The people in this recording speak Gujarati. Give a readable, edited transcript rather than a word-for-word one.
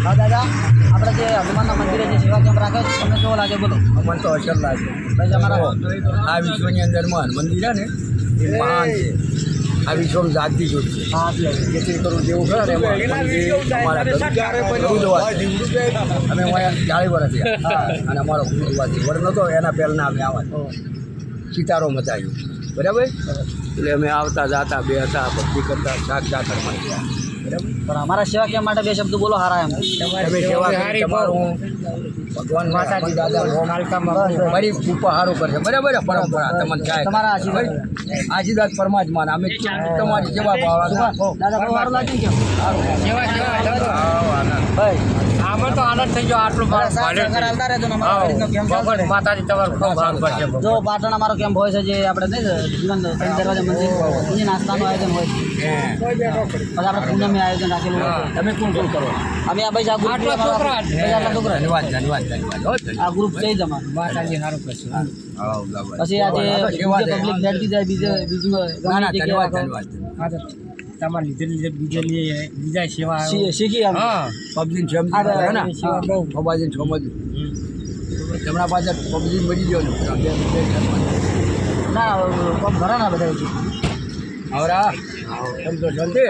હા દાદા, આપણે જે હનુમાનના મંદિરે જે સેવા કેમ્પ રાખે છે તમને કેવો લાગે બોલો? અમને તો અસર લાગે. ભાઈ અમારા આ વિશ્વની અંદરમાં મંદિર છે ને એ મહાન છે. આ વિશ્વમાં જાતિ જ છે. હા જેથી કરું જેવું ખરા ને એમાં મંદિર અમારા ઘરું જોવા અમે 40 વર્ષ થયા અને અમારો કુટુંબવાસી વર્ષ નહોતો એના પહેલાં અમે આવ્યા સિતારો મચાવ્યો બરાબર. એટલે અમે આવતા જાતા બે હતા ભક્તિ કરતા શાક કરવા ગયા બરાબર. પણ અમારા સેવા કેમ્પ માટે બે શબ્દ બોલો હારા એમ. તમે સેવા કરી તમારું ભગવાન માતાજી દાદા મારી કૃપા સારું કરશે બરાબર. પરંપરા તમને ચાહે તમારા આશીર્વાદ આશીર્વાદ પરમાત્માના અમે તમારી સેવા ભાવના દાદા બહુ સારું લાગ્યું કેમ? ભાઈ આમાં તો આનંદ થઈ ગયો આટલું હાલતા રહેજો ને અમારા રીતનો કેમ્પ ચાલશે. માતાજી તમારું ખૂબ ભાગ પડશે. જો પાટણ અમારો કેમ્પ હોય છે જે આપણે નહીં જીવન ત્રણ દરવાજા મંદિર એની નાસ્તાનું આયોજન હોય છે. પછી આપણે પૂનમે આયોજન રાખેલું હોય છે. તમે કોણ કરો અમે આ ભાઈ આ ગ્રુપ છોકરા ધન્યવાદ આ ગ્રુપ છે જ અમારું. માતાજી સારું કરશે. પછી આજે પબ્લિક બેઠી જાય બીજું ધન્યવાદ તમારે લીધે બીજા સેવા શીખી અમે. હા પબજી સમજી પબાજી સમજ તેમના પાસે પબજી મળી ગયો ને ના ઘણા ના બધા આવરા એમ તો શાંતિ